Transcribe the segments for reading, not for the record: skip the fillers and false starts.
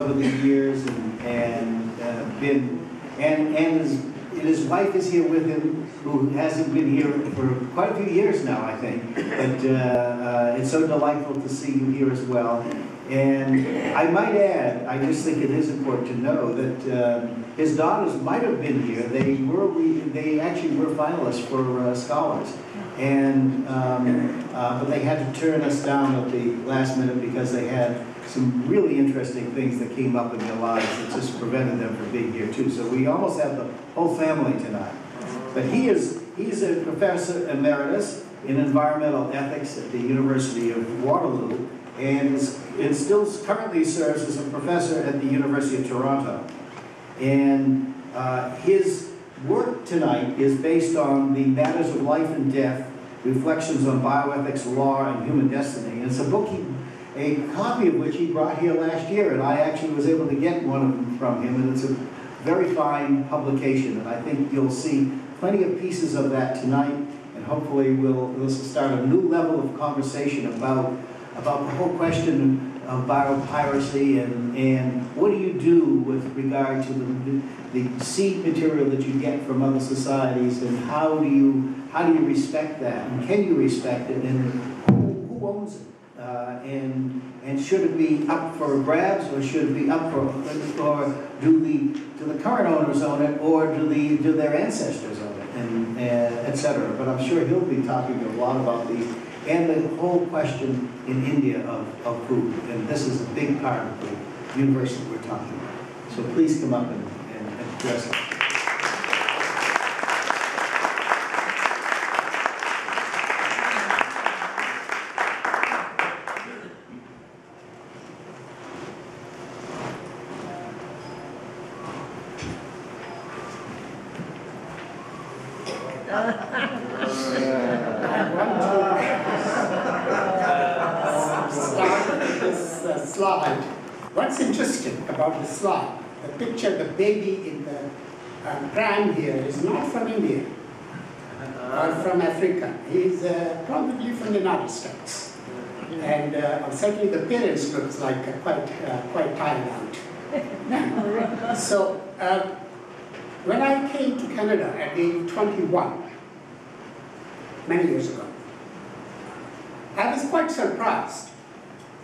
over the years, and his wife is here with him, who hasn't been here for quite a few years now, I think. But it's so delightful to see you here as well. And I might add, I just think it is important to know that his daughters might have been here. They actually were finalists for Scholars, and but they had to turn us down at the last minute because they had some really interesting things that came up in their lives that just prevented them from being here too. So we almost have the whole family tonight. But he's a professor emeritus in environmental ethics at the University of Waterloo, and still currently serves as a professor at the University of Toronto. And his work tonight is based on the matters of life and death, reflections on bioethics, law, and human destiny. And it's a book, a copy of which he brought here last year, and I actually was able to get one of them from him, and it's a very fine publication, and I think you'll see plenty of pieces of that tonight, and hopefully we'll start a new level of conversation about the whole question of biopiracy and what do you do with regard to the seed material that you get from other societies, and how do you respect that, and can you respect it, and who owns it, and should it be up for grabs, or should it be up for, or do the current owners own it, or do their ancestors own it, and etc. But I'm sure he'll be talking a lot about these. And the whole question in India of food, and this is a big part of the university we're talking about. So please come up and address it. Slide. What's interesting about the slide, the picture, the baby in the pram here is not from India or from Africa. He's probably from the United States. And certainly the parents looks like quite tired out. So when I came to Canada at the age of 21, many years ago, I was quite surprised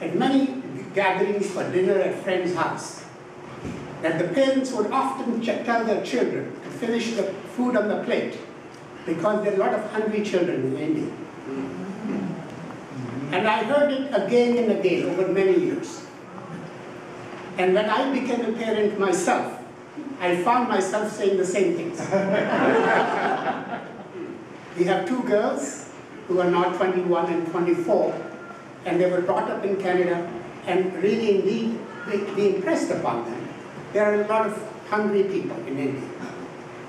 at many gatherings for dinner at friends' house, that the parents would often tell their children to finish the food on the plate because there are a lot of hungry children in India. And I heard it again and again over many years. And when I became a parent myself, I found myself saying the same things. We have two girls who are now 21 and 24, and they were brought up in Canada, and really indeed they impressed upon them. There are a lot of hungry people in India.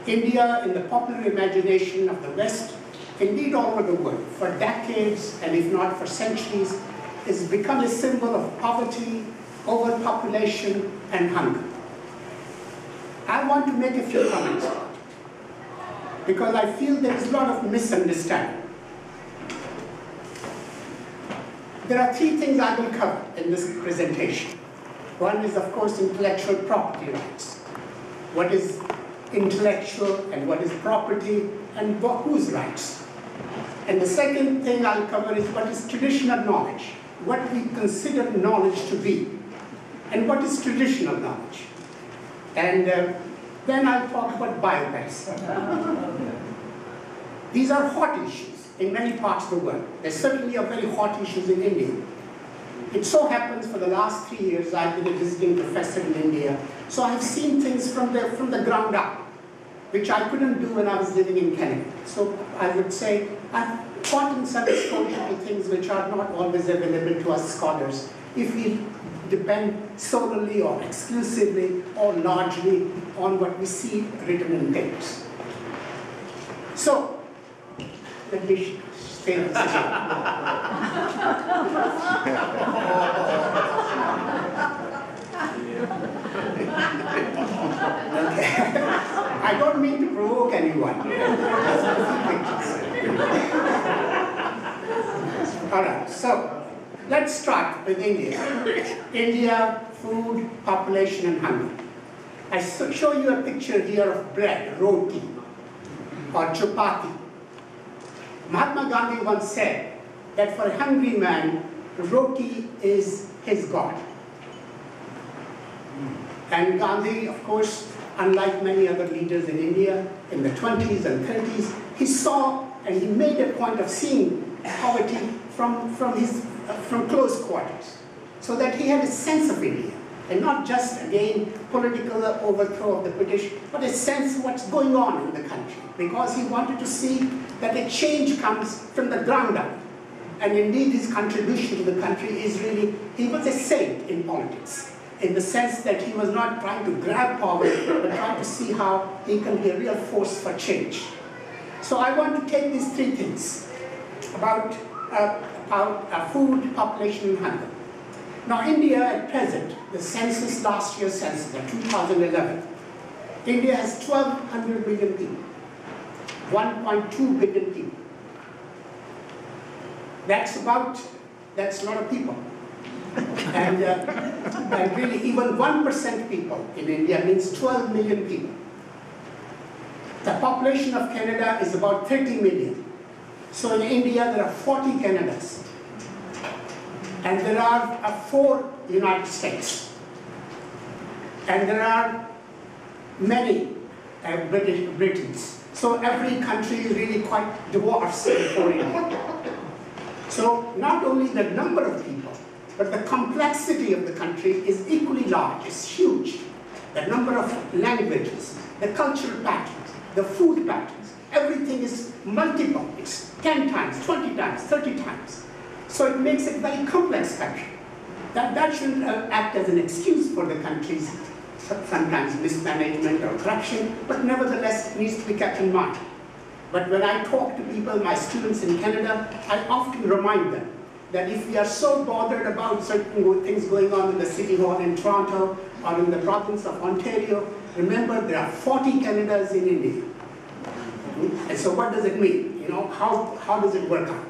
India, in the popular imagination of the West, indeed all over the world, for decades and if not for centuries, has become a symbol of poverty, overpopulation, and hunger. I want to make a few comments about it, because I feel there is a lot of misunderstanding. There are three things I will cover in this presentation. One is, of course, intellectual property rights. What is intellectual and what is property, and whose rights? And the second thing I'll cover is what is traditional knowledge, what we consider knowledge to be, and what is traditional knowledge. And then I'll talk about biopiracy. These are hot issues in many parts of the world. There certainly are very hot issues in India. It so happens for the last 3 years I've been a visiting professor in India, so I've seen things from the ground up, which I couldn't do when I was living in Canada. So I would say I've gotten some exposure to things which are not always available to us scholars if we depend solely or exclusively or largely on what we see written in papers. So, let me stay in this again. Okay. I don't mean to provoke anyone. All right, so let's start with India. India food, population, and hunger. I show you a picture here of bread, roti, or chapati. Mahatma Gandhi once said that for a hungry man, roti is his God. And Gandhi, of course, unlike many other leaders in India in the 20s and 30s, he saw and he made a point of seeing poverty from close quarters, so that he had a sense of India, and not just, again, political overthrow of the British, but a sense of what's going on in the country, because he wanted to see that a change comes from the ground up. And indeed, his contribution to the country is really, he was a saint in politics, in the sense that he was not trying to grab power, but trying to see how he can be a real force for change. So I want to take these three things about food, population, and hunger. Now, India at present, the census, last year's census, 2011, India has 1,200 million people, 1.2 billion people. That's a lot of people. And really, even 1% people in India means 12 million people. The population of Canada is about 30 million. So in India, there are 40 Canadas. And there are 4 United States. And there are many Britons. So every country is really quite dwarfs before India. So not only the number of people, but the complexity of the country is equally large, it's huge. The number of languages, the cultural patterns, the food patterns, everything is multiple. It's 10 times, 20 times, 30 times. So it makes it a very complex country. That shouldn't act as an excuse for the country's sometimes mismanagement or corruption, but nevertheless it needs to be kept in mind. But when I talk to people, my students in Canada, I often remind them that if we are so bothered about certain things going on in the City Hall in Toronto or in the province of Ontario, remember there are 40 Canadas in India. And so what does it mean? You know, how does it work out?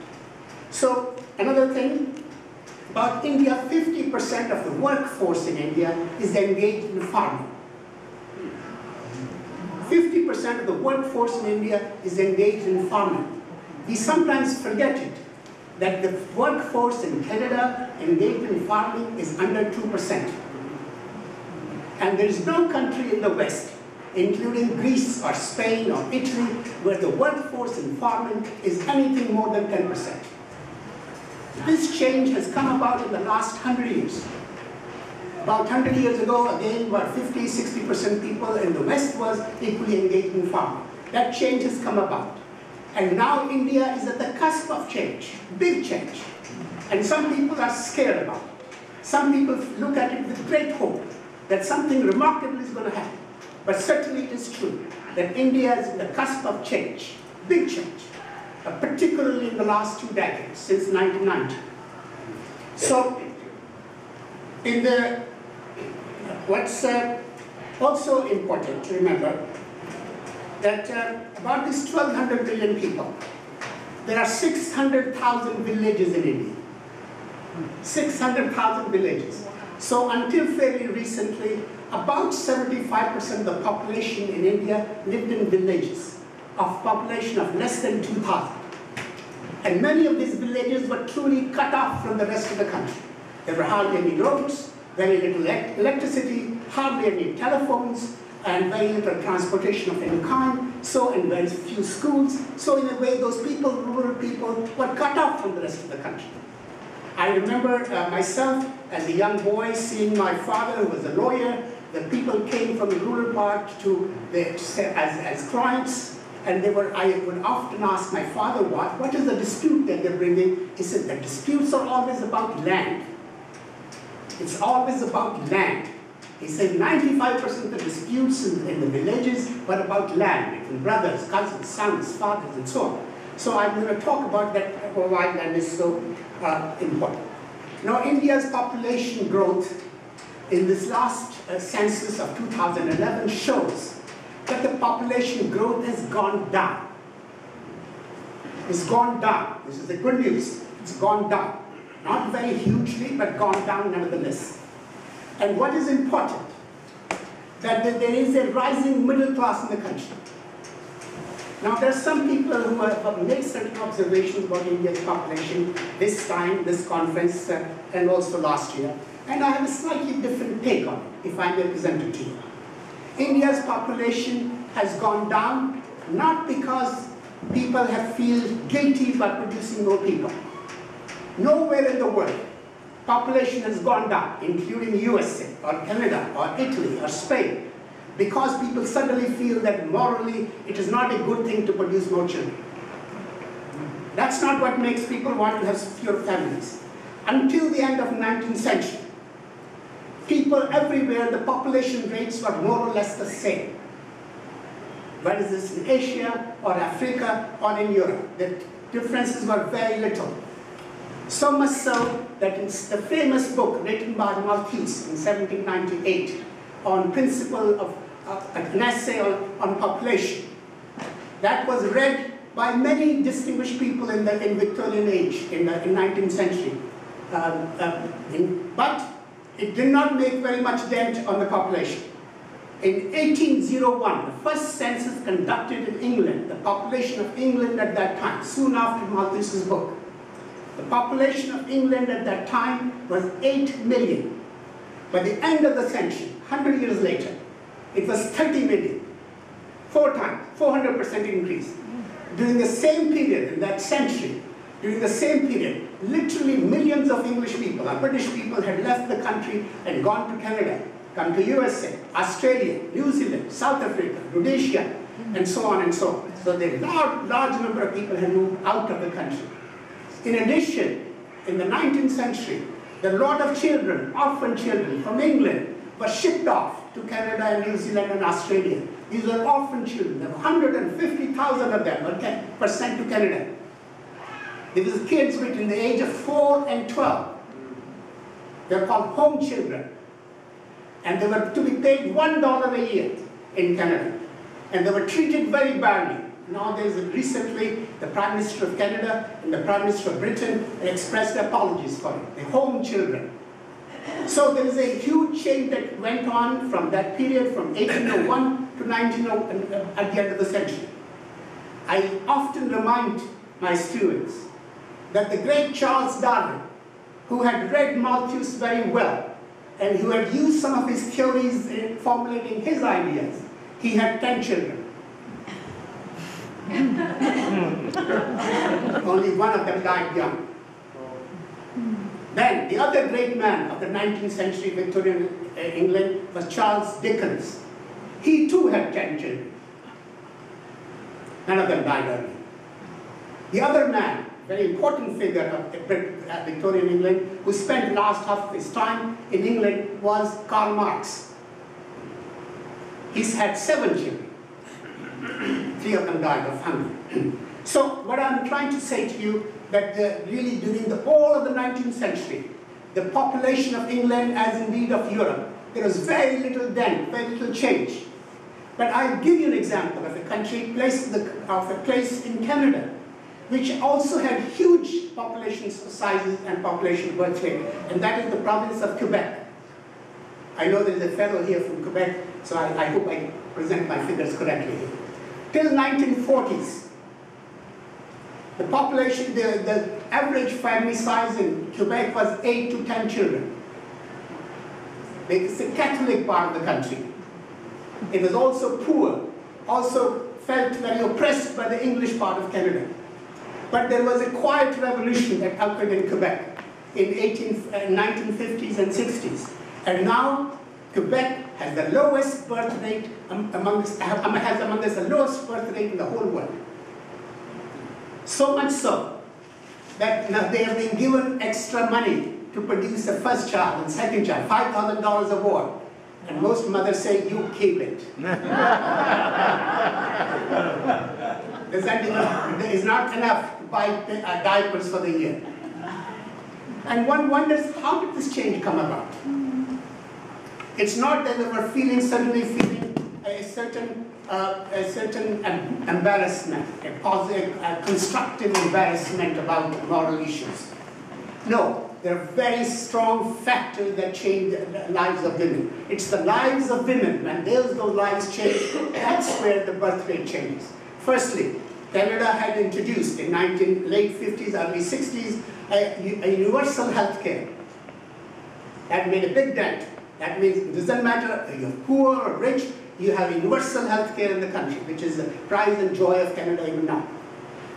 So another thing, about India, 50% of the workforce in India is engaged in farming. 50% of the workforce in India is engaged in farming. We sometimes forget it, that the workforce in Canada engaged in farming is under 2%. And there is no country in the West, including Greece or Spain or Italy, where the workforce in farming is anything more than 10%. This change has come about in the last 100 years. About 100 years ago, again, about 50, 60% people in the West was equally engaged in farming. That change has come about. And now India is at the cusp of change, big change. And some people are scared about it. Some people look at it with great hope that something remarkable is going to happen. But certainly it is true that India is at the cusp of change, big change, particularly in the last 2 decades, since 1990. So, what's also important to remember that about these 1,200 million people, there are 600,000 villages in India. 600,000 villages. So until fairly recently, about 75% of the population in India lived in villages of population of less than 2,000. And many of these villages were truly cut off from the rest of the country. There were hardly any roads, very little electricity, hardly any telephones, and very little transportation of any kind, and very few schools. So in a way, those people, rural people, were cut off from the rest of the country. I remember myself as a young boy seeing my father, who was a lawyer. The people came from the rural part as clients, and I would often ask my father, what is the dispute that they're bringing? He said, the disputes are always about land. It's always about land. He said 95% of the disputes in the villages were about land, between brothers, cousins, sons, fathers, and so on. So I'm going to talk about that, why land is so important. Now, India's population growth in this last census of 2011 shows that the population growth has gone down. It's gone down. This is the good news. It's gone down. Not very hugely, but gone down nevertheless. And what is important, that there is a rising middle class in the country. Now, there are some people who have made certain observations about India's population this time, this conference, and also last year. And I have a slightly different take on it, if I may present it to you. India's population has gone down, not because people have feel guilty by producing more people. Nowhere in the world, population has gone down, including USA, or Canada, or Italy, or Spain, because people suddenly feel that morally it is not a good thing to produce more children. That's not what makes people want to have fewer families. Until the end of the 19th century, people everywhere, the population rates were more or less the same. Whether it's in Asia, or Africa, or in Europe, the differences were very little. So much so that in the famous book written by the Maltese in 1798 on principle of an essay on population, that was read by many distinguished people in Victorian age, in the 19th century. But it did not make very much dent on the population. In 1801, the first census conducted in England, the population of England at that time, soon after Malthuse's book, the population of England at that time was 8 million. By the end of the century, 100 years later, it was 30 million. 4 times, 400% increase. During the same period, in that century, during the same period, literally millions of English people, or British people, had left the country and gone to Canada, come to USA, Australia, New Zealand, South Africa, Rhodesia, and so on and so on. So the large number of people had moved out of the country. In addition, in the 19th century, the lot of children, orphan children from England, were shipped off to Canada and New Zealand and Australia. These were orphan children. There were 150,000 of them were sent to Canada. These were kids between the age of 4 and 12. They were called home children. And they were to be paid $1 a year in Canada. And they were treated very badly. Now there's recently the Prime Minister of Canada and the Prime Minister of Britain expressed apologies for it, the home children. So there is a huge change that went on from that period, from 1801 to 1900, at the end of the century. I often remind my students that the great Charles Darwin, who had read Malthus very well, and who had used some of his theories in formulating his ideas, he had 10 children. Only one of them died young. Then, the other great man of the 19th century Victorian England was Charles Dickens. He too had 10 children. None of them died early. The other man, very important figure of Victorian England, who spent last half of his time in England, was Karl Marx. He's had 7 children. 3 of them died of hunger. So what I'm trying to say to you, that really during all of the 19th century, the population of England, as indeed of Europe, there was very little dent, very little change. But I'll give you an example of a country, of a place in Canada, which also had huge population sizes and population birth rate, and that is the province of Quebec. I know there is a fellow here from Quebec, so I hope I present my figures correctly here. Till 1940s, the population, the average family size in Quebec was 8 to 10 children. It's a Catholic part of the country. It was also poor, also felt very oppressed by the English part of Canada. But there was a quiet revolution that occurred in Quebec in 1950s and 60s. And now, Quebec has the lowest birth rate has among the lowest birth rate in the whole world. So much so that now they have been given extra money to produce the first child and second child, $5,000 a war. And most mothers say, you keep it. There is not enough to buy diapers for the year. And one wonders, how did this change come about? It's not that they were suddenly feeling a certain embarrassment, a positive, constructive embarrassment about moral issues. No, there are very strong factors that change the lives of women. It's the lives of women. When those lives change, that's where the birth rate changes. Firstly, Canada had introduced in late 50s, early 60s, a universal health care. That made a big dent. That means it doesn't matter if you're poor or rich, you have universal health care in the country, which is the pride and joy of Canada even now.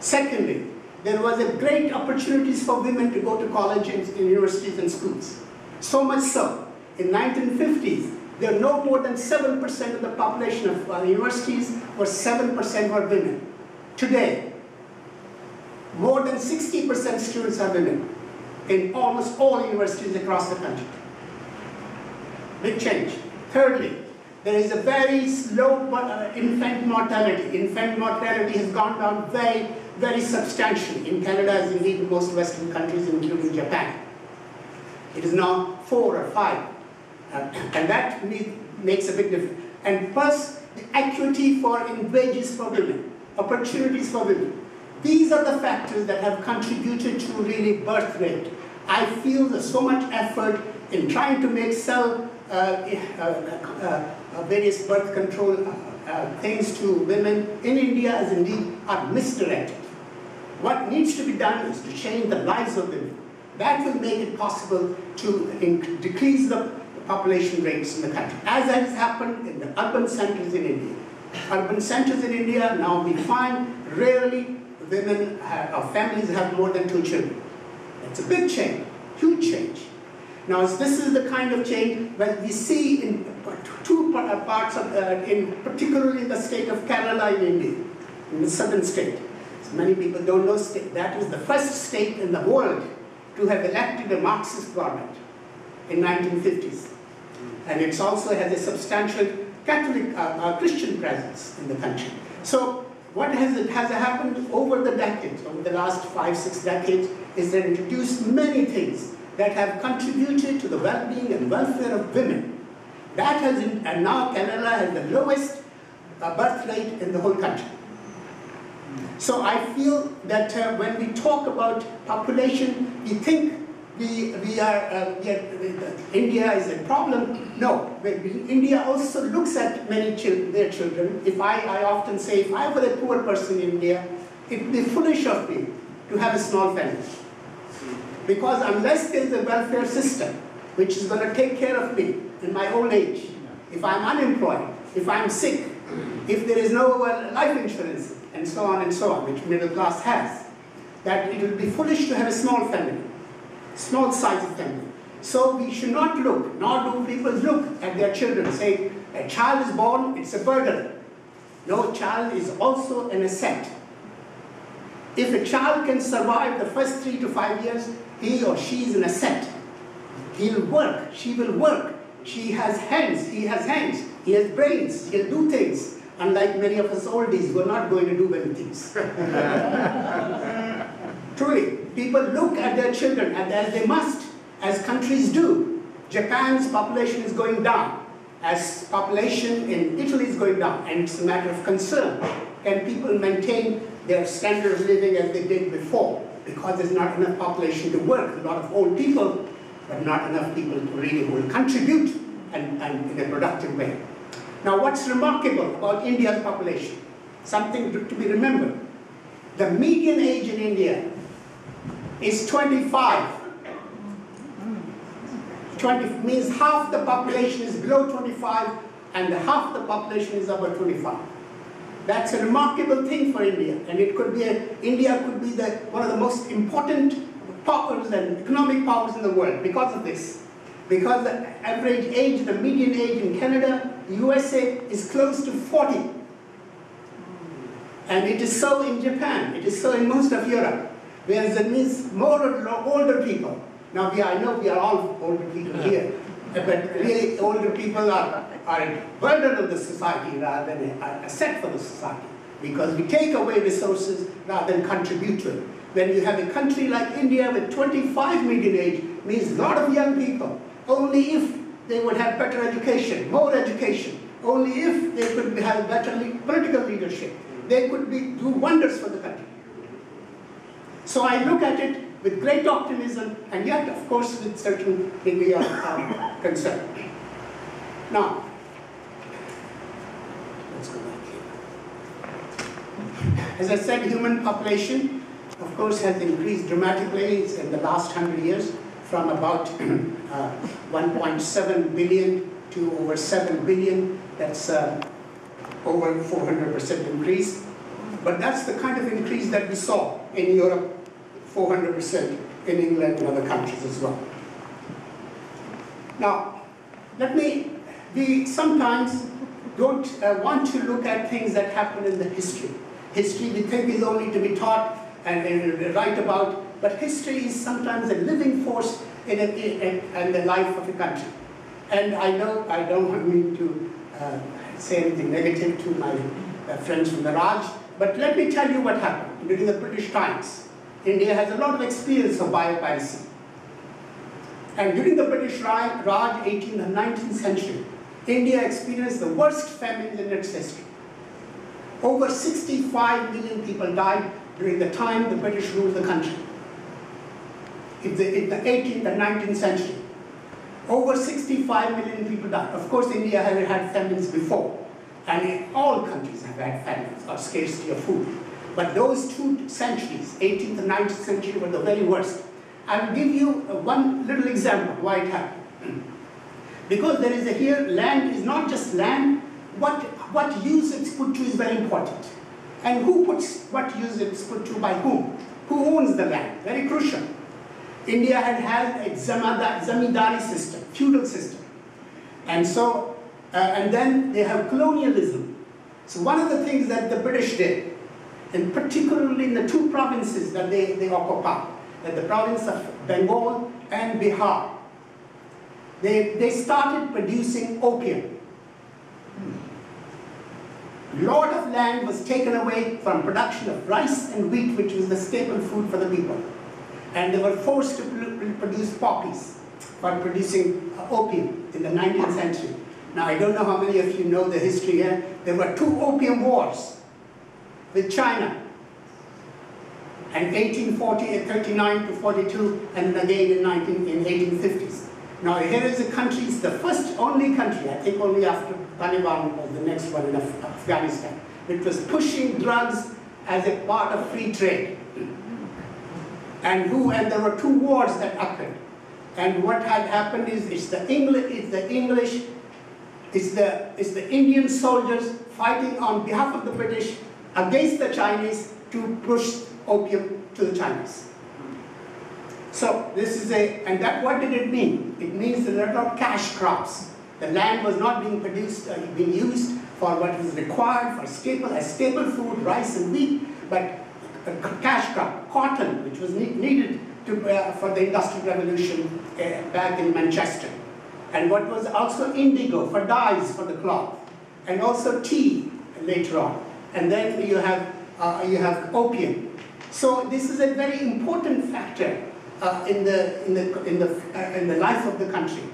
Secondly, there was a great opportunities for women to go to colleges, universities and schools. So much so, in 1950s, there were no more than 7% of the population of universities, or 7% were women. Today, more than 60% students are women in almost all universities across the country. Big change. Thirdly, there is a very slow infant mortality. Infant mortality has gone down very, very substantially in Canada, as indeed in most Western countries, including Japan. It is now 4 or 5. And that makes a big difference. And plus, the equity in wages for women, opportunities for women. These are the factors that have contributed to really birth rate. I feel there's so much effort in trying to make various birth control things to women in India, as indeed are misdirected. What needs to be done is to change the lives of women. That will make it possible to decrease the population rates in the country, as has happened in the urban centers in India. Urban centers in India, now we find rarely women or families have more than 2 children. It's a big change, huge change. Now, this is the kind of change that we see in two parts of, particularly in the state of Kerala in India, in the southern state. So many people don't know that is the first state in the world to have elected a Marxist government in 1950s. And it also has a substantial Catholic Christian presence in the country. So what has happened over the decades, over the last 5-6 decades, is that introduced many things that have contributed to the well-being and welfare of women. That has, and now Canada has the lowest birth rate in the whole country. So I feel that when we talk about population, we think India is a problem. No, India also looks at their children. I often say, if I were a poor person in India, it would be foolish of me to have a small family. Because unless there is a welfare system which is going to take care of me in my old age, if I'm unemployed, if I'm sick, if there is no life insurance, and so on, which middle class has, that it will be foolish to have a small family, small size of family. So we should not look, nor do people look at their children, say, a child is born, it's a burden. No, child is also an asset. If a child can survive the first 3 to 5 years, he or she is an asset. He'll work, she will work. She has hands, he has hands, he has brains, he'll do things. Unlike many of us oldies who are not going to do many things. Truly, people look at their children, and as they must, as countries do. Japan's population is going down, as population in Italy is going down, and it's a matter of concern. Can people maintain their standard of living as they did before? Because there's not enough population to work, a lot of old people, but not enough people to really will contribute and in a productive way. Now, what's remarkable about India's population? Something to be remembered. The median age in India is 25. 20 means half the population is below 25 and half the population is above 25. That's a remarkable thing for India, and it could be India could be one of the most important powers and economic powers in the world because of this. Because the average age, the median age in Canada, USA is close to 40. And it is so in Japan, it is so in most of Europe, whereas it means more older people. Now I know we are all older people here, but really older people are a burden of the society rather than an asset for the society, because we take away resources rather than contribute to it. When you have a country like India with 25 median age, means a lot of young people. Only if they would have better education, more education, only if they could have better political leadership, they could do wonders for the country. So I look at it with great optimism, and yet, of course, with certain degree of concern. Now, let's go back here. As I said, human population, of course, has increased dramatically in the last 100 years, from about 1.7 billion to over 7 billion. That's over 400% increase. But that's the kind of increase that we saw in Europe, 400%, in England and other countries as well. Now, we sometimes don't want to look at things that happen in the history. History we think is only to be taught and write about, but history is sometimes a living force in the life of a country. And I know I don't mean to say anything negative to my friends from the Raj, but let me tell you what happened during the British times. India has a lot of experience of biopiracy. And during the British Raj, 18th and 19th century, India experienced the worst famine in its history. Over 65 million people died during the time the British ruled the country. In the 18th and 19th century, over 65 million people died. Of course, India had had famines before, and all countries have had famines or scarcity of food. But those 2 centuries, 18th and 19th century, were the very worst. I will give you one little example why it happened. Because there is here, land is not just land, what use it's put to is very important. And who puts what use it's put to by whom? Who owns the land? Very crucial. India had a zamindari system, feudal system. And so, and then they have colonialism. So one of the things that the British did, and particularly in the 2 provinces that they occupy, that the province of Bengal and Bihar, they started producing opium. A lot of land was taken away from production of rice and wheat, which was the staple food for the people. And they were forced to produce poppies for producing opium in the 19th century. Now, I don't know how many of you know the history here. There were 2 opium wars with China. And 1839 to 42, and again in 1850s. Now, here is a country, it's the first, only country, I think only after Taliban was the next one in Afghanistan, which was pushing drugs as a part of free trade. And there were 2 wars that occurred. And what had happened is it's the Indian soldiers fighting on behalf of the British against the Chinese to push opium to the Chinese. So this is what did it mean? It means that there are not cash crops. The land was not being produced, being used for what was required for staple food, rice and wheat, but a cash crop, cotton, which was needed for the Industrial Revolution back in Manchester. And what was also indigo for dyes for the cloth, and also tea later on. And then you have opium. So this is a very important factor in the life of the country.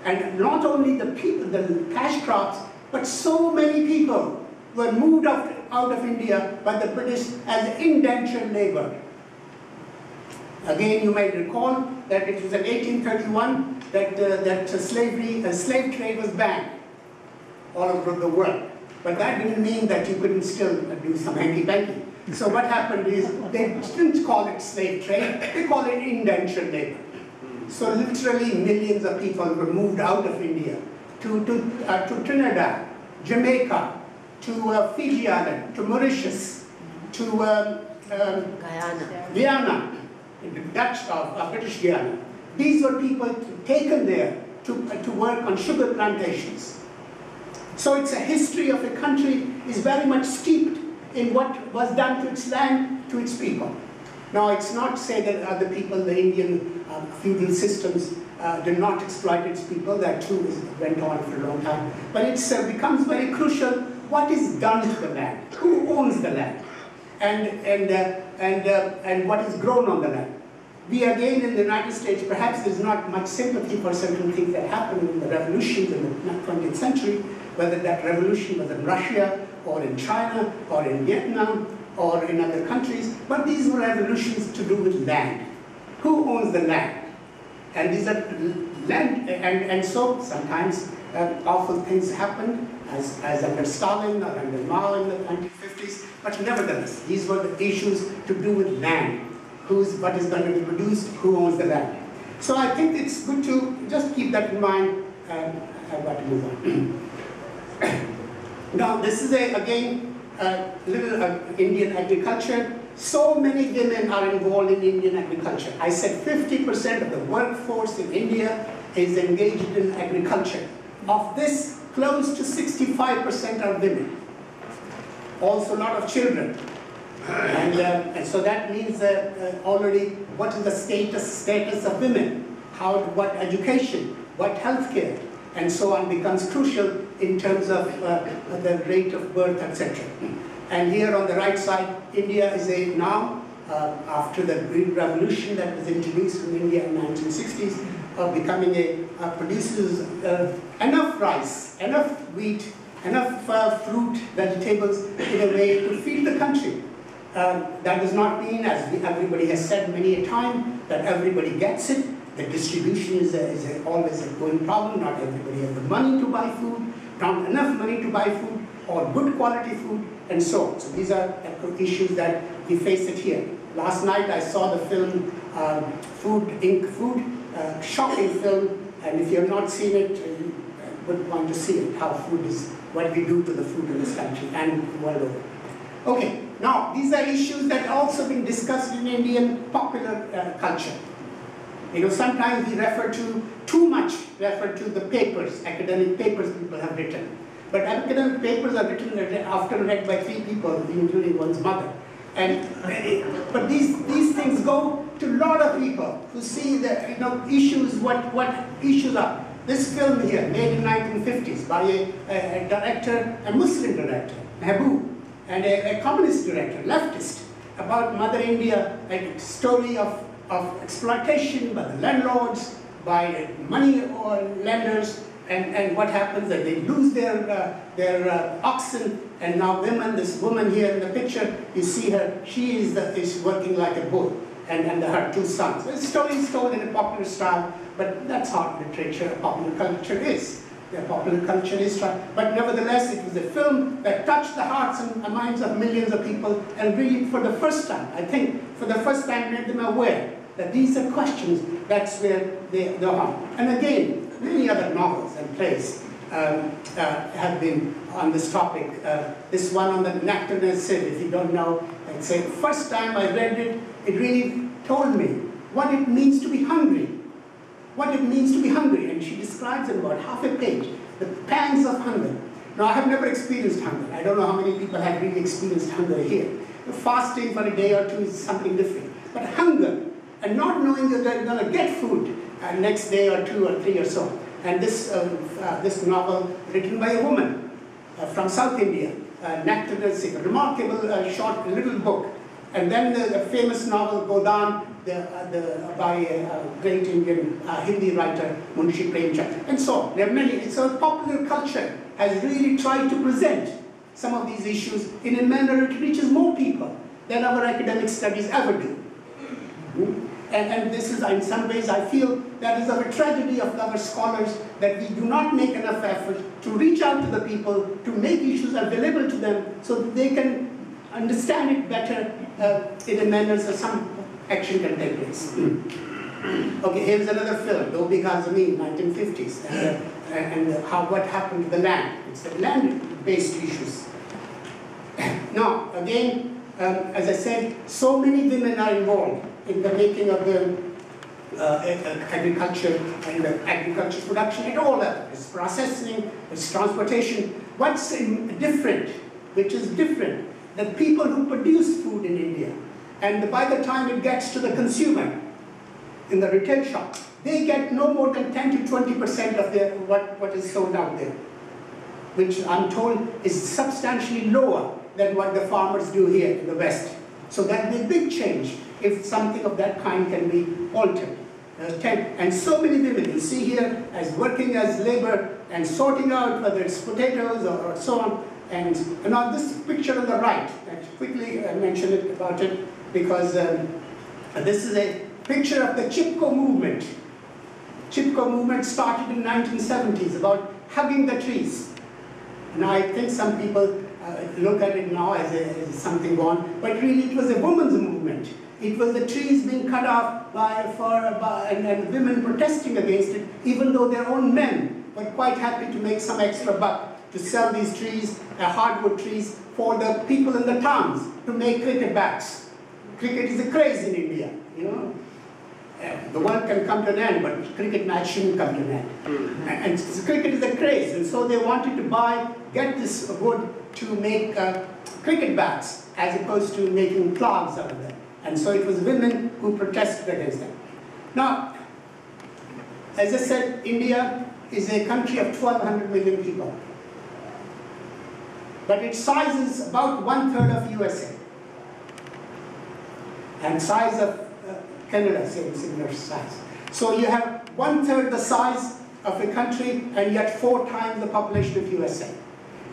And not only the people, the cash crops, but so many people were moved out of India by the British as indentured labor. Again, you may recall that it was in 1831 that slave trade was banned all over the world. But that didn't mean that you couldn't still do some hanky-panky. So what happened is they didn't call it slave trade, they call it indentured labor. So literally millions of people were moved out of India to Trinidad, Jamaica, to Fiji Island, to Mauritius, to Guyana, Dutch British Guiana. These were people taken there to work on sugar plantations. So it's a history of a country is very much steeped in what was done to its land, to its people. Now, it's not to say that other people, the Indian feudal systems, did not exploit its people. That too went on for a long time. But it becomes very crucial what is done to the land, who owns the land, and what is grown on the land. We again in the United States, perhaps there's not much sympathy for certain things that happened in the revolutions in the 20th century, whether that revolution was in Russia, or in China, or in Vietnam, or in other countries, but these were revolutions to do with land. who owns the land? And these are land, and so sometimes awful things happen, as under Stalin or under Mao in the 1950s, but nevertheless, these were the issues to do with land. What is going to be produced, who owns the land. So I think it's good to just keep that in mind. I've got to move on. Now, this is again little Indian agriculture. So many women are involved in Indian agriculture. I said 50% of the workforce in India is engaged in agriculture. Of this, close to 65% are women. Also a lot of children. And so that means already what is the status of women, what education, what healthcare, and so on becomes crucial in terms of the rate of birth, etc. And here on the right side, India is now, after the Green Revolution that was introduced in India in the 1960s, becoming produces enough rice, enough wheat, enough fruit, vegetables in a way to feed the country. That does not mean, as everybody has said many a time, that everybody gets it. The distribution is always a growing problem. Not everybody has the money to buy food, not enough money to buy food, or good quality food, and so on. So these are issues that we face it here. Last night I saw the film Food, shocking film, and if you have not seen it, you would want to see it, how food is, what we do to the food in this country and world over. Okay, now these are issues that have also been discussed in Indian popular culture. You know, sometimes we too much refer to the papers, academic papers people have written. But academic papers are written often read by 3 people, including one's mother. But these things go to a lot of people who see the issues, what issues are. This film here, made in 1950s by a director, a Muslim director, Mehboob, and a communist director, leftist, about Mother India, a story of exploitation by the landlords, by money lenders, and what happens that they lose their oxen, and now this woman here in the picture, you see her, she is working like a bull, and her 2 sons. The story is told in a popular style, but that's how literature, popular culture is. The popular culture is, but nevertheless, it was a film that touched the hearts and minds of millions of people, and really, for the first time, I think, for the first time, made them aware that these are questions. That's where they are. And again, many other novels and plays have been on this topic. This one on the nectarine sieve, if you don't know, I'd say the first time I read it, it really told me what it means to be hungry. What it means to be hungry. And she describes in about half a page the pangs of hunger. Now, I have never experienced hunger. I don't know how many people have really experienced hunger here. Fasting for a day or 2 is something different. But hunger, and not knowing that you're going to get food next day or 2 or 3 or so. And this novel, written by a woman from South India, Nectarine Sieve, a remarkable short little book. And then the famous novel Godan, by a great Indian Hindi writer, Munshi Premchand, and so on. There are many. So popular culture has really tried to present some of these issues in a manner that reaches more people than our academic studies ever do. And this is, in some ways, I feel that is a tragedy of our scholars, that we do not make enough effort to reach out to the people, to make issues available to them so that they can understand it better in a manner so some action can take place. Okay, here's another film, Dobi Ghazami, 1950s, and what happened to the land. It's the land-based issues. Now, again, as I said, so many women are involved in the making of the agriculture and the agriculture production at all levels. It's processing, it's transportation. What's different, which is different, the people who produce food in India, and by the time it gets to the consumer in the retail shop, they get no more than 10 to 20% of what is sold out there, which I'm told is substantially lower than what the farmers do here in the West. So that would be a big change if something of that kind can be altered. And so many women you see here as working as labor and sorting out whether it's potatoes or so on. And now this picture on the right, I quickly mention about it because this is a picture of the Chipko movement. Chipko movement started in the 1970s about hugging the trees. And I think some people look at it now as something gone, but really it was a women's movement. It was the trees being cut off and women protesting against it, even though their own men were quite happy to make some extra buck to sell these trees, hardwood trees, for the people in the towns to make cricket bats. Cricket is a craze in India, you know. The world can come to an end, but cricket match shouldn't come to an end. And so cricket is a craze, and so they wanted to get this wood to make cricket bats, as opposed to making clogs out of them. And so it was women who protested against them. Now, as I said, India is a country of 1,200 million people. But its size is about 1/3 of USA. And size of Canada, similar size. So you have 1/3 the size of a country and yet 4 times the population of USA.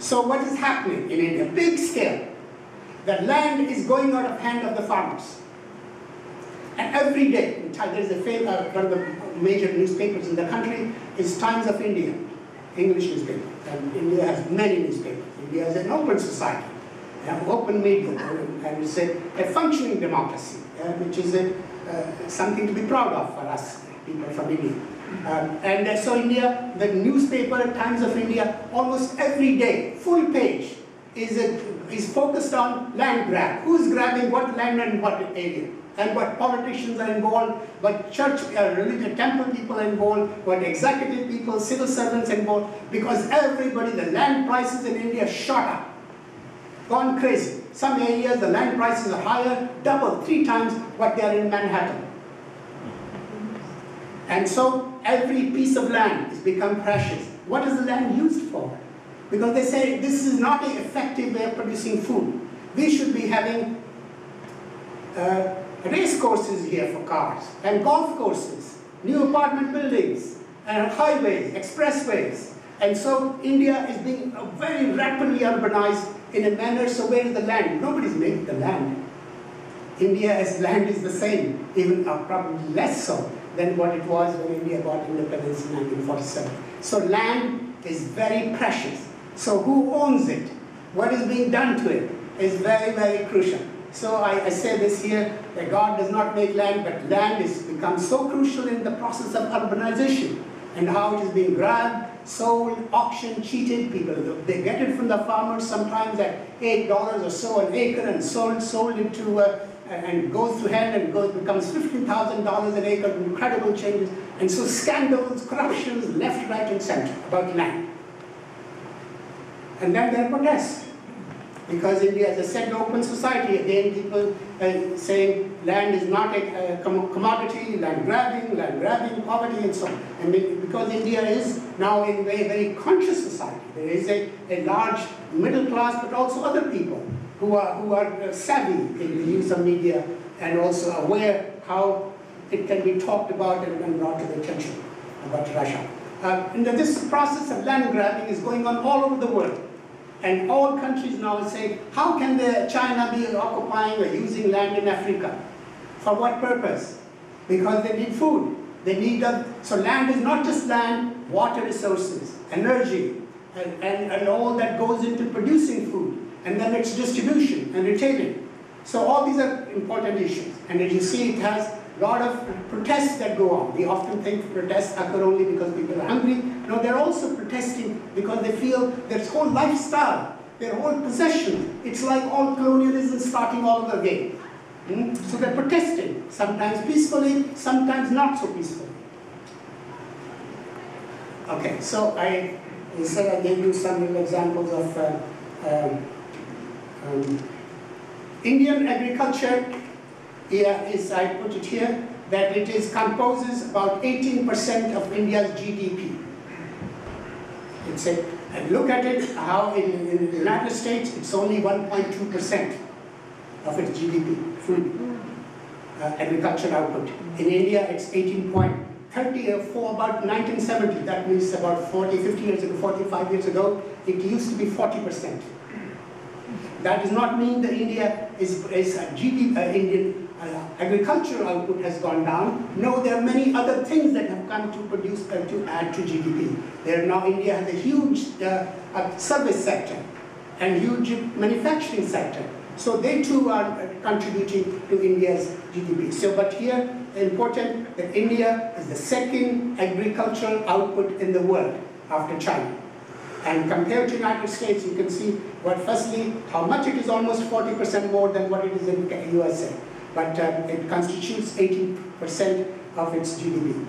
So what is happening in India? Big scale. The land is going out of hand of the farmers. And every day, there's one of the major newspapers in the country is Times of India, English newspaper. And India has many newspapers. India is an open society, open media, and it's a functioning democracy, which is something to be proud of for us, people from India. And so India, the newspaper, Times of India, almost every day, full page, is focused on land grab. Who's grabbing what land and what area? And what politicians are involved, what church, religious temple people are involved, what executive people, civil servants are involved, because everybody, the land prices in India shot up, gone crazy. Some areas the land prices are higher, double, 3 times what they are in Manhattan. And so every piece of land has become precious. What is the land used for? Because they say this is not an effective way of producing food. We should be having race courses here for cars, and golf courses, new apartment buildings, and highways, expressways. And so India is being very rapidly urbanized in a manner, so where is the land? Nobody's making the land. India's land is the same, even probably less so than what it was when India got independence in 1947. So land is very precious. So who owns it? What is being done to it is very, very crucial. So I say this here, that God does not make land, but land has become so crucial in the process of urbanization, and how it is being grabbed, sold, auctioned, cheated. People, they get it from the farmers sometimes at $8 or so an acre, and sold it to, and goes to hand and becomes $15,000 an acre, incredible changes. And so scandals, corruptions, left, right, and center about land. And then there are protests. Because India, as I said, an open society, again people saying land is not a commodity, land grabbing, poverty, and so on. And because India is now in a very conscious society, there is a large middle class, but also other people who are savvy in the use of media, and also aware how it can be talked about and brought to the attention about Russia. And this process of land grabbing is going on all over the world. And all countries now say, how can China be occupying or using land in Africa? For what purpose? Because they need food. They need, so land is not just land, water resources, energy, and all that goes into producing food, and then its distribution and retailing. So all these are important issues. And as you see, it has a lot of protests that go on. We often think protests occur only because people are hungry. No, they're also protesting because they feel their whole lifestyle, their whole possession, it's like all colonialism starting all over again. So they're protesting, sometimes peacefully, sometimes not so peacefully. Okay, so I said I gave you some little examples of Indian agriculture. I put it here, that it composes about 18% of India's GDP. And look at it, how in the United States, it's only 1.2% of its GDP, food, agriculture output. In India, it's 18.30 for about 1970. That means about 40, 50 years ago, 45 years ago, it used to be 40%. That does not mean that India is GDP, Indian agricultural output has gone down. No, there are many other things that have come to produce, to add to GDP. Now India has a huge service sector and huge manufacturing sector. So they too are contributing to India's GDP. So, but here, important that India is the second agricultural output in the world after China. And compared to United States, you can see firstly, how much it is, almost 40% more than what it is in the USA. But it constitutes 80% of its GDP.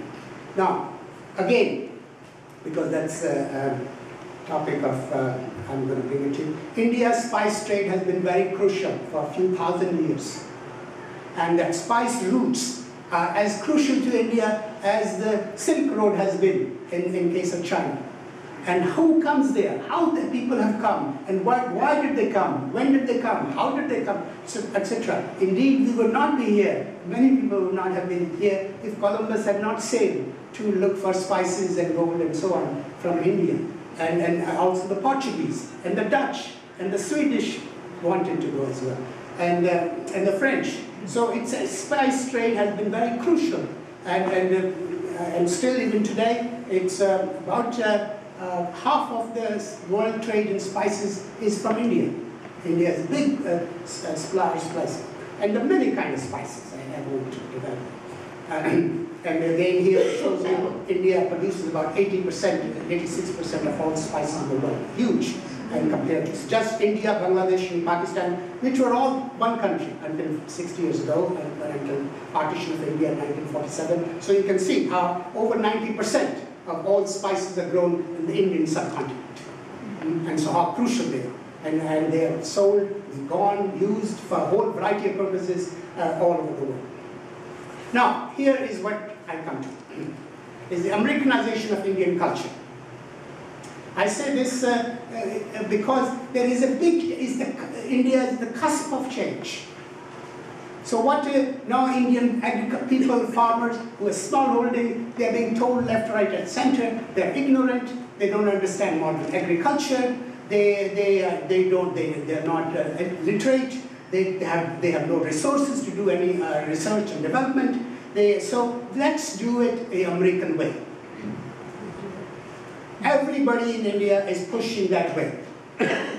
Now, again, because that's a topic of, I'm going to bring it to you. India's spice trade has been very crucial for a few thousand years. And that spice routes are as crucial to India as the Silk Road has been in case of China. And who comes there? How the people have come? And why did they come? When did they come? How did they come? Etc. Indeed, we would not be here. Many people would not have been here if Columbus had not sailed to look for spices and gold and so on from India. And also the Portuguese and the Dutch and the Swedish wanted to go as well. And the French. So its spice trade has been very crucial. And still even today, it's about half of the world trade in spices is from India. India has a big spice. And there are many kinds of spices. I won't develop. And again here it shows you India produces about 80%, 86% of all spices in the world. Huge. And compared to just India, Bangladesh, and Pakistan, which were all one country until 60 years ago, until partition of India in 1947. So you can see how over 90% of all spices are grown in the Indian subcontinent. And so how crucial they are. And they are sold, gone, used for a whole variety of purposes all over the world. Now, here is what I come to, is the Americanization of Indian culture. I say this because there is a big, India is the cusp of change. So what now Indian people, farmers who are small holding, they are being told left, right, and center. They are ignorant. They don't understand modern agriculture. They are not literate. They have no resources to do any research and development. So let's do it the American way. Everybody in India is pushing that way.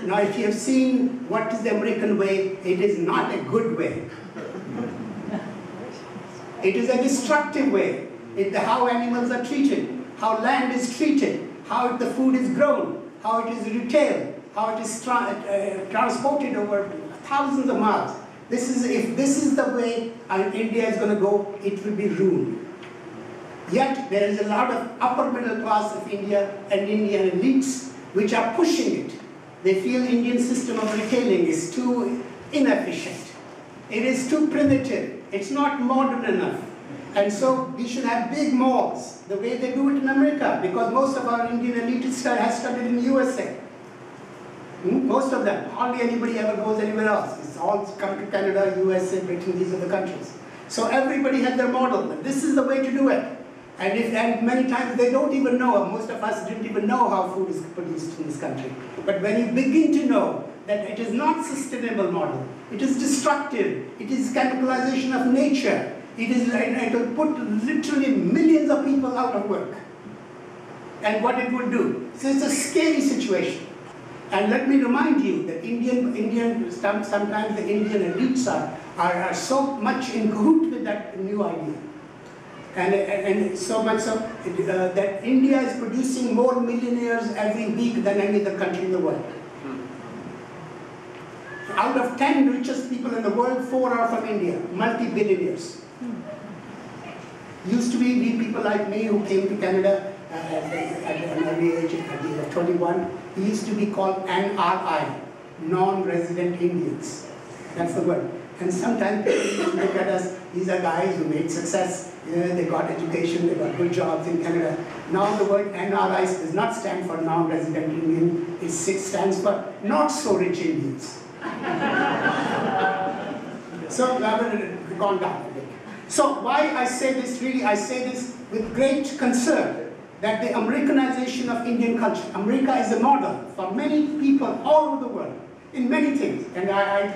Now, if you have seen what is the American way, it is not a good way. It is a destructive way. How animals are treated, how land is treated, how the food is grown, how it is retailed, how it is transported over thousands of miles. If this is the way India is going to go, it will be ruined. Yet there is a lot of upper middle class of India and Indian elites which are pushing it. They feel Indian system of retailing is too inefficient. It is too primitive. It's not modern enough. And so we should have big malls, the way they do it in America, because most of our Indian elites has studied in the USA. Most of them. Hardly anybody ever goes anywhere else. It's all come to Canada, USA, Britain, these are the countries. So everybody has their model. And this is the way to do it. And many times they don't even know, most of us didn't even know how food is produced in this country. But when you begin to know that it is not sustainable model, it is destructive, it is cannibalization of nature, it will put literally millions of people out of work. And what it would do. So it's a scary situation. And let me remind you that sometimes the Indian elites are so much in cahoots with that new idea. And so much so that India is producing more millionaires every week than any other country in the world. Out of 10 richest people in the world, 4 are from India, multi-billionaires. Used to be people like me who came to Canada at an early age, at the age of 21. We used to be called NRI, non-resident Indians. That's the word. And sometimes people look at us, these are guys who made success, they got education, they got good jobs in Canada. Now the word NRI does not stand for non-resident Indian, it stands for not so rich Indians. So I've gone down a bit. So why I say this, really I say this with great concern, that the Americanization of Indian culture, America is a model for many people all over the world, in many things. And I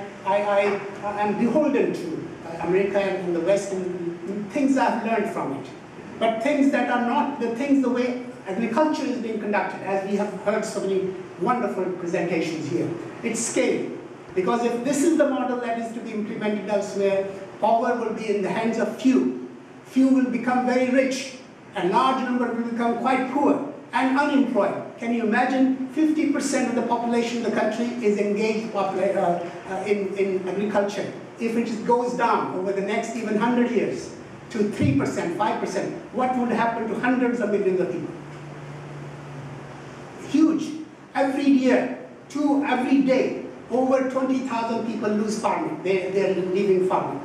am beholden to America and the West, and things I've learned from it. But things that are not the way agriculture is being conducted, as we have heard so many wonderful presentations here. It's scary, because if this is the model that is to be implemented elsewhere, power will be in the hands of few. Few will become very rich, and large number will become quite poor and unemployed. Can you imagine 50% of the population of the country is engaged in agriculture? If it goes down over the next even 100 years to 3%, 5%, what would happen to hundreds of millions of people? Huge. Every year, every day, over 20,000 people lose farming. They're leaving farming.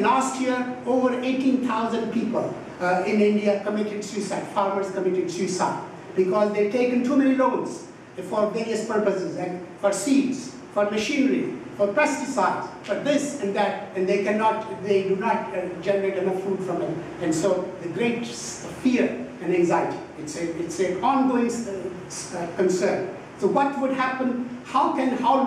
Last year, over 18,000 people in India committed suicide. Farmers committed suicide because they've taken too many loans for various purposes, and for seeds, for machinery, for pesticides, for this and that, and they do not generate enough food from it. And so the great fear and anxiety, it's an ongoing concern. So what would happen? How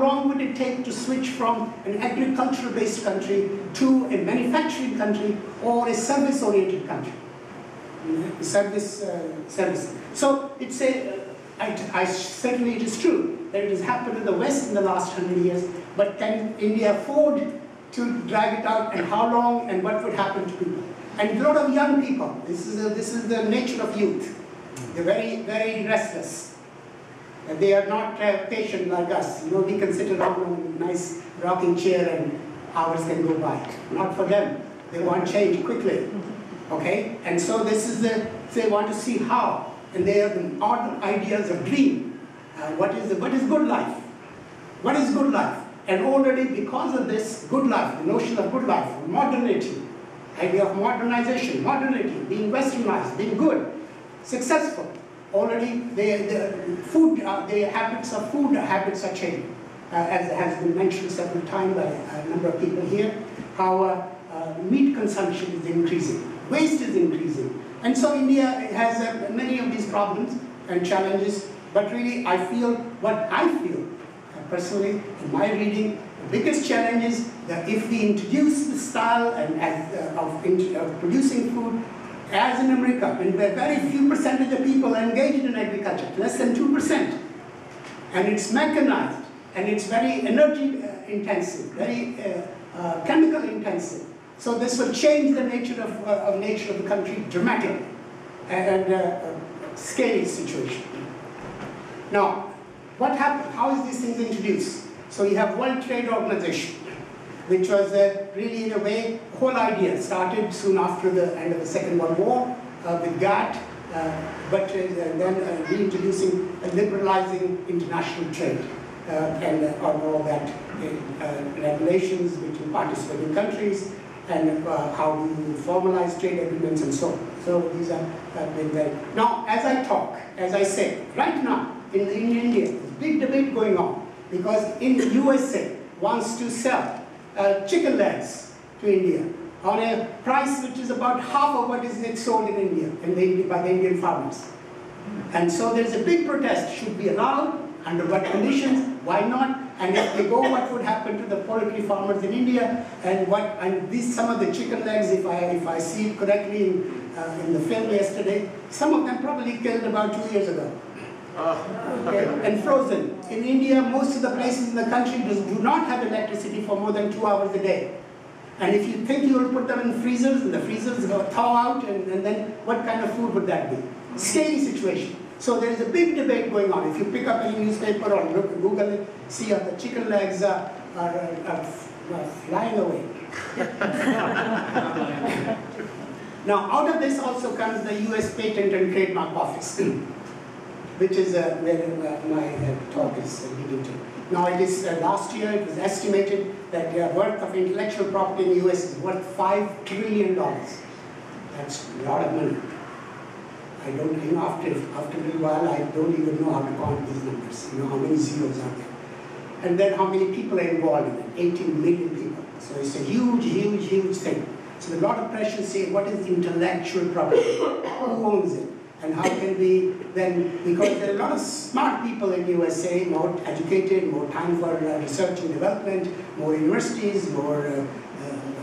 long would it take to switch from an agricultural-based country to a manufacturing country or a service-oriented country? Service. So certainly it is true that it has happened in the West in the last 100 years, but can India afford to drag it out, and how long, and what would happen to people? And a lot of young people, this is the nature of youth. They're very, very restless. And they are not patient like us. We can sit around in a nice rocking chair and hours can go by. Not for them. They want change quickly. Okay? And so they want to see how. And they have odd ideas of dream. What is good life? What is good life? And already because of this good life, the notion of good life, modernity, idea of modernization, modernity, being westernized, being good, successful, already the habits of food habits are changing. As has been mentioned several times by a number of people here, how meat consumption is increasing, waste is increasing. And so India has many of these problems and challenges, but really what I feel personally in my reading, the biggest challenge is that if we introduce the style of producing food as in America, when very few percentage of people are engaged in agriculture, less than 2%, and it's mechanized, and it's very energy intensive, very chemical intensive. So this will change the nature of the country dramatically, and scary situation. Now, what happened? How is these things introduced? So you have World Trade Organization, which was really, in a way, the whole idea started soon after the end of the Second World War with GATT, but then reintroducing and liberalizing international trade and all that regulations between participating countries, and how we formalize trade agreements and so on. So these are been very... Now, as I say, right now in India, there's a big debate going on, because in the USA wants to sell chicken legs to India on a price which is about half of what is sold in India by the Indian farmers. And so there's a big protest. Should be allowed? Under what conditions? Why not? And if they go, what would happen to the poultry farmers in India? And some of the chicken legs, if I see it correctly in the film yesterday, some of them probably killed about 2 years ago. Okay. And frozen. In India, most of the places in the country do not have electricity for more than 2 hours a day. And if you think you will put them in freezers, and the freezers will thaw out, and then what kind of food would that be? Scary situation. So there is a big debate going on. If you pick up any newspaper or Google it, see how the chicken legs are flying away. Now, out of this also comes the US Patent and Trademark Office, which is where my talk is leading to. Now, it is last year it was estimated that the worth of intellectual property in the US is worth $5 trillion. That's a lot of money. I don't, after a little while, I don't even know how to count these numbers. How many zeros are there? And then how many people are involved in it? 18 million people. So it's a huge, huge, huge thing. So a lot of questions say, what is intellectual property? Who owns it? And how can we then, because there are a lot of smart people in USA, more educated, more time for research and development, more universities, more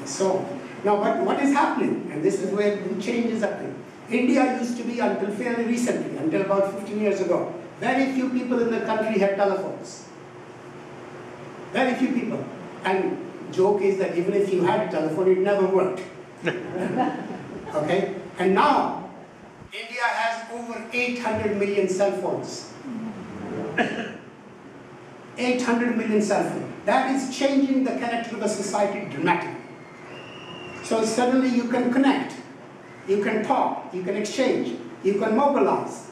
so now what is happening, and this is where the change is happening. India used to be, until fairly recently, until about 15 years ago, very few people in the country had telephones. Very few people. And joke is that even if you had a telephone, it never worked. Okay? And now, India has over 800 million cell phones. 800 million cell phones. That is changing the character of a society dramatically. So suddenly you can connect, you can talk, you can exchange, you can mobilize.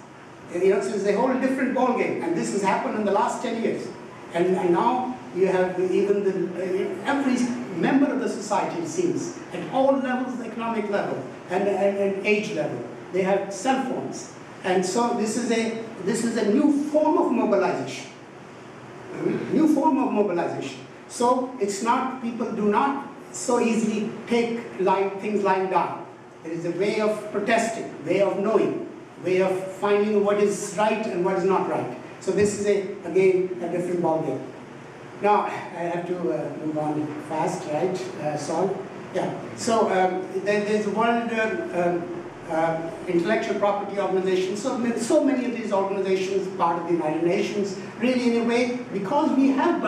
You know, so it's a whole different ballgame, and this has happened in the last 10 years. And now you have even every member of the society, it seems, at all levels, economic level and age level, they have cell phones. And so this is a new form of mobilization. New form of mobilization. So it's not, people do not so easily take things lying down. There is a way of protesting, way of knowing, way of finding what is right and what is not right. So this is, again, a different ballgame. Now, I have to move on fast, right, Saul? Yeah. So there's a World Intellectual Property Organization. So many of these organizations, part of the United Nations, really in a way, because we have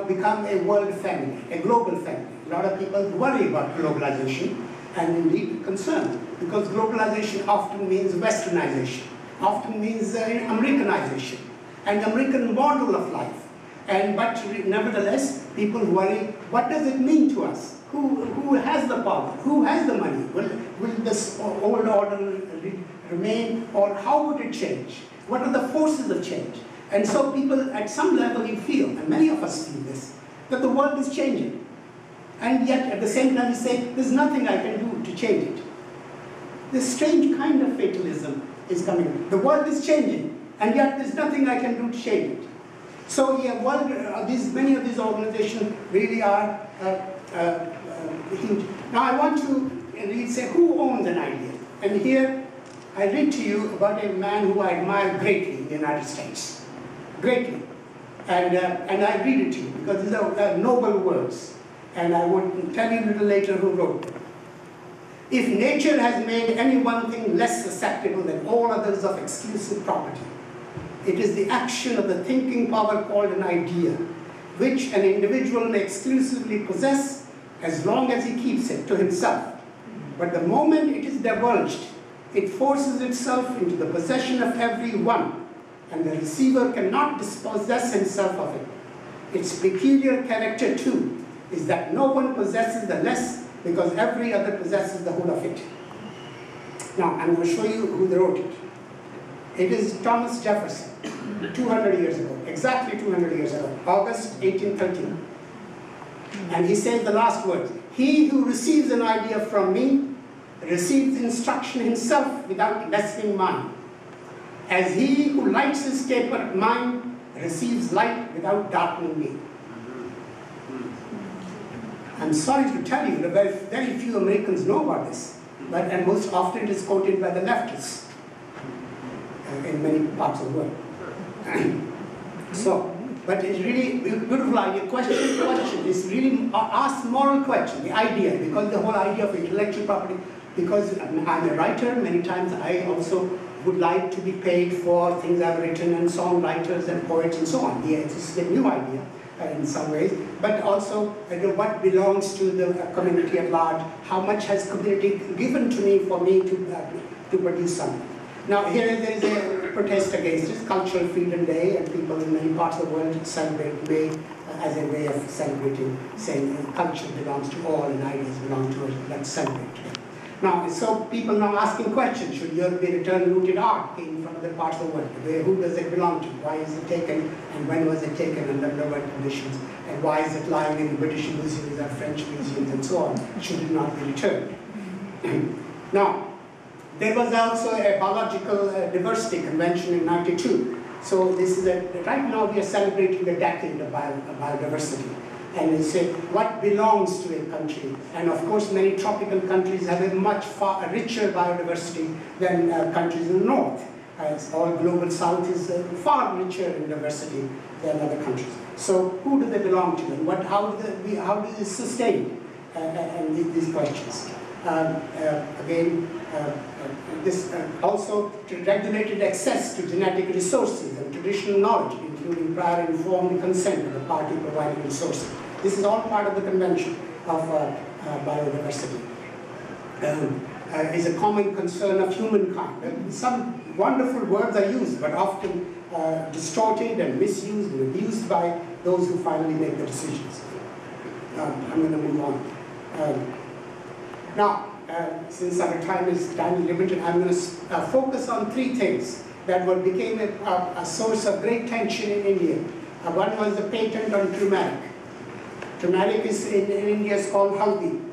become a world family, a global family. A lot of people worry about globalization, and indeed concerned, because globalization often means westernization, often means Americanization, and the American model of life. But nevertheless, people worry, what does it mean to us? Who has the power? Who has the money? Will this old order remain, or how would it change? What are the forces of change? And so people, at some level, you feel, and many of us feel this, that the world is changing. And yet, at the same time, we say, there's nothing I can do to change it. This strange kind of fatalism is coming. The world is changing, and yet there's nothing I can do to change it. So, yeah, many of these organizations really are huge. Now, I want to really say, who owns an idea? And here, I read to you about a man who I admire greatly in the United States. Greatly. And I read it to you, because these are noble words. And I would tell you a little later who wrote them. If nature has made any one thing less susceptible than all others of exclusive property, it is the action of the thinking power called an idea, which an individual may exclusively possess as long as he keeps it to himself. But the moment it is divulged, it forces itself into the possession of every one, and the receiver cannot dispossess himself of it. Its peculiar character, too, is that no one possesses the less because every other possesses the whole of it. Now, I'm going to show you who wrote it. It is Thomas Jefferson, 200 years ago, exactly 200 years ago, August 1813. And he says the last words, "He who receives an idea from me receives instruction himself without lessening mine, as he who lights his taper at mine receives light without darkening me." I'm sorry to tell you that very few Americans know about this, and most often it is quoted by the leftists in many parts of the world. But it's really beautiful idea. Question. It's really ask moral question, the idea, because the whole idea of intellectual property, because I'm a writer, many times I also would like to be paid for things I've written, and songwriters and poets and so on. Yeah, this is a new idea. In some ways, but also what belongs to the community at large, how much has community given to me for me to produce something. Now here there is a protest against it, Cultural Freedom Day, and people in many parts of the world celebrate May as a way of celebrating, saying culture belongs to all and ideas belong to us, let's celebrate together. Now, so people now asking questions, should Europe be returned looted art came from other parts of the world? Who does it belong to? Why is it taken? And when was it taken under what conditions? And why is it lying in British museums and French museums and so on? Should it not be returned? Now, there was also a biological diversity convention in '92. So this is right now we are celebrating the decade of biodiversity. And they say, what belongs to a country? And of course, many tropical countries have a much richer biodiversity than countries in the north. As all global south is far richer in diversity than other countries. So who do they belong to? And how do they sustain? and these questions. This also regulated access to genetic resources and traditional knowledge, including prior informed consent of the party providing resources. This is all part of the Convention of Biodiversity. Is a common concern of humankind. Some wonderful words are used, but often distorted and misused and abused by those who finally make the decisions. I'm going to move on. Now, since our time is limited, I'm going to focus on three things that became a source of great tension in India. One was the patent on turmeric. Turmeric is in India is called haldi.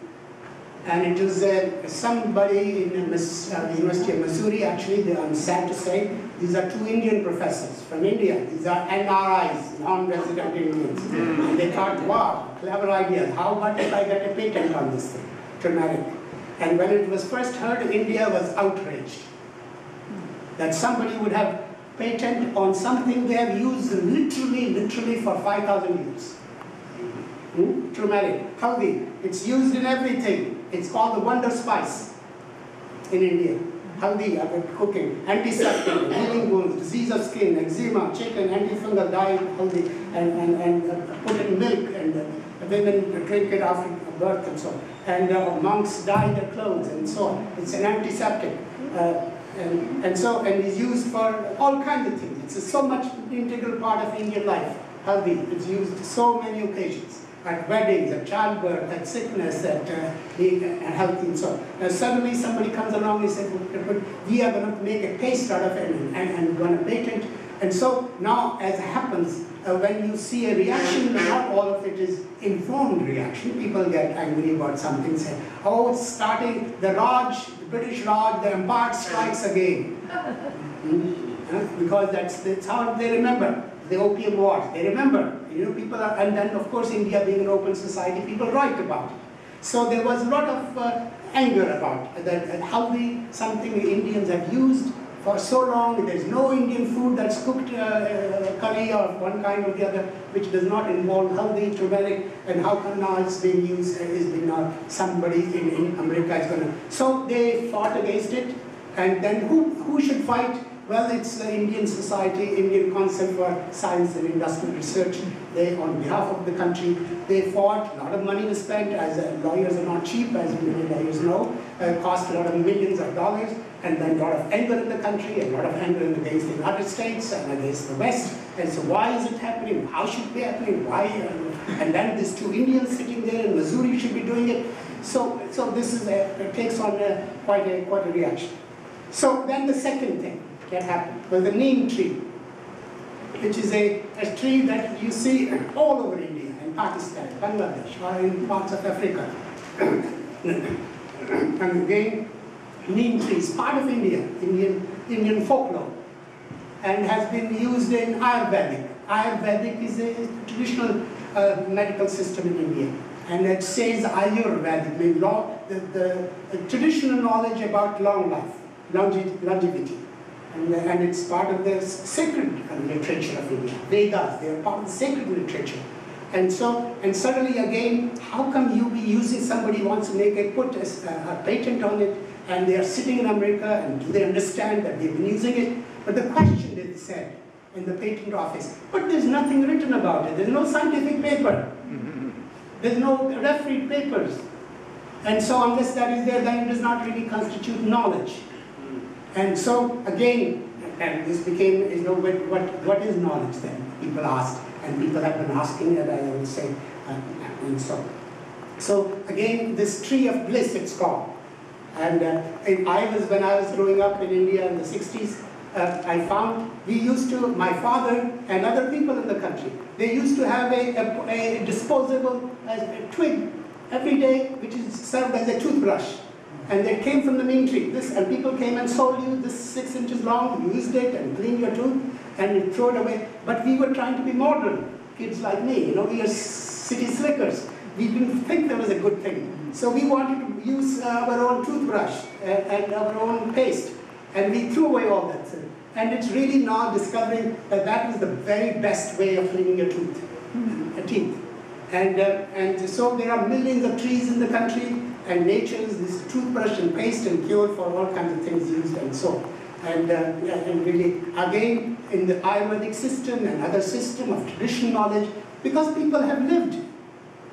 And it was somebody in the University of Missouri, actually, I'm sad to say, these are two Indian professors from India. These are NRIs, non-resident Indians. And they thought, wow, clever idea. How about if I get a patent on this thing, turmeric? And when it was first heard, India was outraged that somebody would have patent on something they have used literally for 5,000 years. Turmeric, haldi, it's used in everything. It's called the wonder spice in India. Haldi, cooking, antiseptic, healing wounds, disease of skin, eczema, chicken, antifungal, dye haldi, and put in milk, and women drink it after birth and so on. And monks dye their clothes and so on. It's an antiseptic. And is used for all kinds of things. It's so much integral part of Indian life. Haldi, it's used so many occasions. At weddings, at childbirth, at sickness, at health and so on. Now suddenly somebody comes along and says, we are going to make a paste out of it and going to patent. And so now, as happens, when you see a reaction, not all of it is informed reaction. People get angry about something, say, oh, it's starting, the Raj, the British Raj, the Empire strikes again. Because that's how they remember. The Opium Wars, they remember, people are, and then of course India being an open society, people write about it. So there was a lot of anger about that, how something the Indians have used for so long. There's no Indian food that's cooked curry or one kind or the other, which does not involve haldi, turmeric, and how come now it's being used, somebody in America is going to. So they fought against it, and then who should fight? Well, it's the Indian Society, Indian Council for Science and Industrial Research. They, on behalf of the country, they fought. A lot of money was spent, as lawyers are not cheap, as many lawyers know. Cost a lot of millions of dollars, and then a lot of anger in the country, a lot of anger against the United States and against the West. And so why is it happening? How should it be happening? Why? And then these two Indians sitting there in Missouri should be doing it. So this is it takes on quite a reaction. So then the second thing that happened was the neem tree, which is a tree that you see all over India, in Pakistan, Bangladesh, or in parts of Africa. And again, neem tree is part of Indian folklore, and has been used in Ayurvedic. Ayurvedic is a traditional medical system in India, and it says Ayurvedic, means the traditional knowledge about long life, longevity. And it's part of the sacred literature of India. Vedas, they are part of the sacred literature. And suddenly again, how come you be using, somebody wants to put a patent on it, and they are sitting in America, and do they understand that they've been using it? But the question they said in the patent office, but there's nothing written about it. There's no scientific paper. There's no refereed papers. And so unless that is there, then it does not really constitute knowledge. And so again, and this became, what is knowledge then? People asked, and people have been asking, and I would say, and so again, this tree of bliss, it's called. And when I was growing up in India in the 60s, I found my father and other people in the country, they used to have a disposable twig every day, which is served as a toothbrush. And they came from the neem tree. And people came and sold you this 6 inches long, you used it and cleaned your tooth and you throw it away. But we were trying to be modern, kids like me, we are city slickers. We didn't think that was a good thing. So we wanted to use our own toothbrush and our own paste. And we threw away all that. And it's really now discovering that that was the very best way of cleaning your teeth. And so there are millions of trees in the country, and nature is this toothbrush and paste and cure for all kinds of things used and so. And really, again, in the Ayurvedic system and other system of traditional knowledge, because people have lived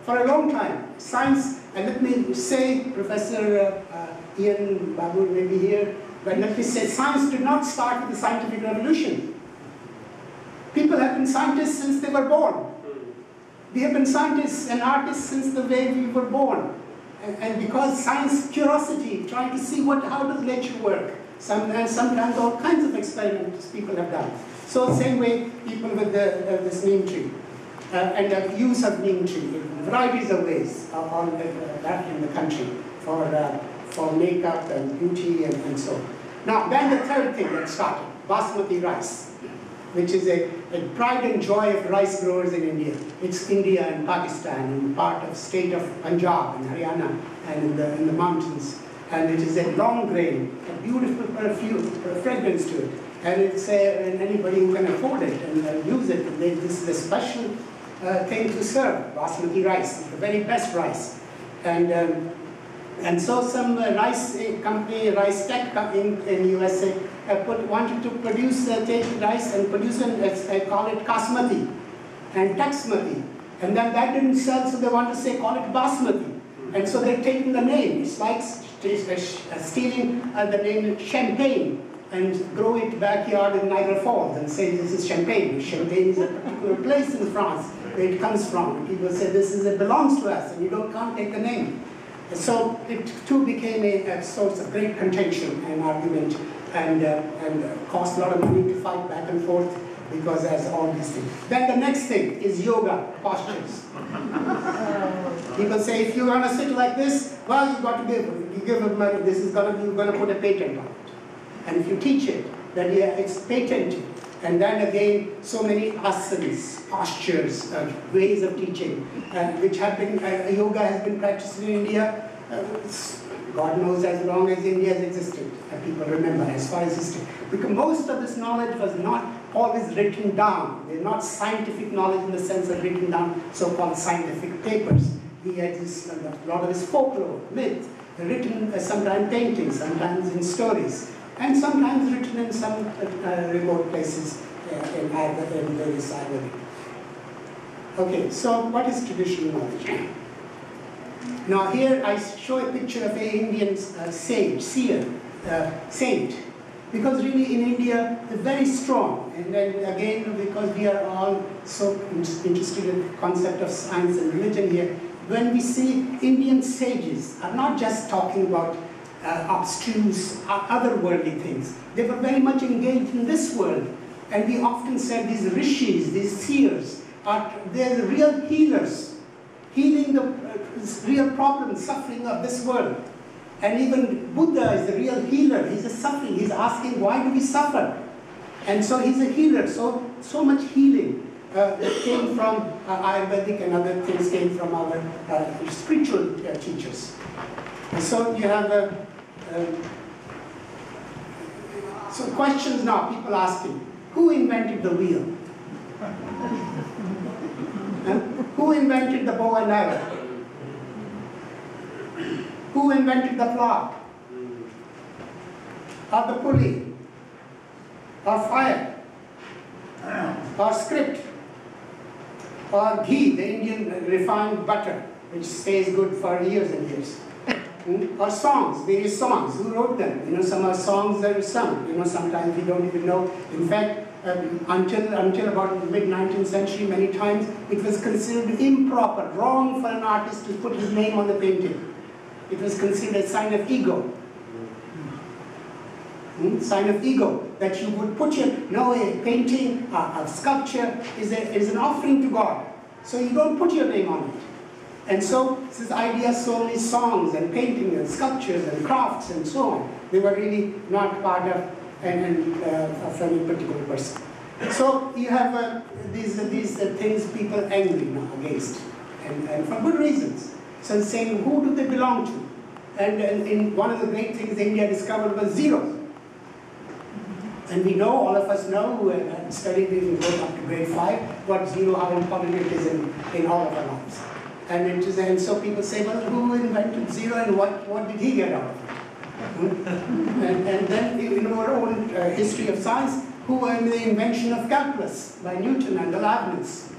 for a long time. Science, and let me say, Professor Ian Babu may be here, but let me say, science did not start with the scientific revolution. People have been scientists since they were born. We have been scientists and artists since the way we were born. And because science, curiosity, trying to see how does nature work. Sometimes all kinds of experiments people have done. So same way, people with this neem tree. And the use of neem tree in varieties of ways that in the country for makeup and beauty and so on. Now, then the third thing that started, basmati rice, which is a pride and joy of rice growers in India. It's India and Pakistan and part of state of Punjab and Haryana and in the mountains. And it is a long grain, a beautiful perfume, fragrance to it. And it's and anybody who can afford it and use it, this is a special thing to serve, basmati rice, the very best rice. And so some rice company, rice tech company in USA, wanted to produce, take rice and produce call it Kasmati and Taxmati. And then that didn't sell, so they want to call it Basmati. And so they're taking the name. It's like stealing the name Champagne and grow it backyard in Niagara Falls and say this is Champagne. Champagne is a particular place in France where it comes from. And people say it belongs to us and you can't take the name. So it too became a source of great contention and argument and cost a lot of money to fight back and forth because there's all these things. Then the next thing is yoga postures. People say if you're going to sit like this, well, you've got to give them money. This is going to you're going to put a patent on it. And if you teach it, then yeah, it's patented. And then again, so many asanas, postures, ways of teaching, which have been, yoga has been practiced in India, God knows as long as India has existed, people remember, as far as history. Because most of this knowledge was not always written down. They're not scientific knowledge in the sense of written down so-called scientific papers. He had a lot of his folklore, myth, written sometimes paintings, sometimes in stories, and sometimes written in some remote places in various Ayurvedic. Okay, so what is traditional knowledge? Now here I show a picture of an Indian sage, seer, saint, because really in India they're very strong, and then again because we are all so interested in the concept of science and religion here, when we see Indian sages are not just talking about abstruse, otherworldly things. They were very much engaged in this world. And we often said these rishis, these seers, they're the real healers, healing the real problems, suffering of this world. And even Buddha is the real healer. He's a suffering. He's asking, why do we suffer? And so he's a healer. So much healing that came from Ayurvedic and other things came from our spiritual teachers. And so you have so questions now, people asking, who invented the wheel? Who invented the bow and arrow? Who invented the plow? Or the pulley? Or fire? Or script? Or ghee, the Indian refined butter, which stays good for years and years? Or songs, various songs, who wrote them? Some are songs that are sung, sometimes we don't even know. In fact, until about the mid-19th century, many times, it was considered improper, wrong for an artist to put his name on the painting. It was considered a sign of ego. Sign of ego, that you would put a painting, a sculpture is an offering to God. So you don't put your name on it. And so this idea solely songs and painting and sculptures and crafts and so on, they were really not part of any particular person. So you have these things people angry now against, and for good reasons. So saying, who do they belong to? And in one of the great things India discovered was zero. And we know, all of us know, who have studied this and go up to grade 5, what zero, how important it is in all of our lives. And so people say, well, who invented zero and what did he get out of it? And then in our own history of science, who the invention of calculus by Newton and the Leibniz.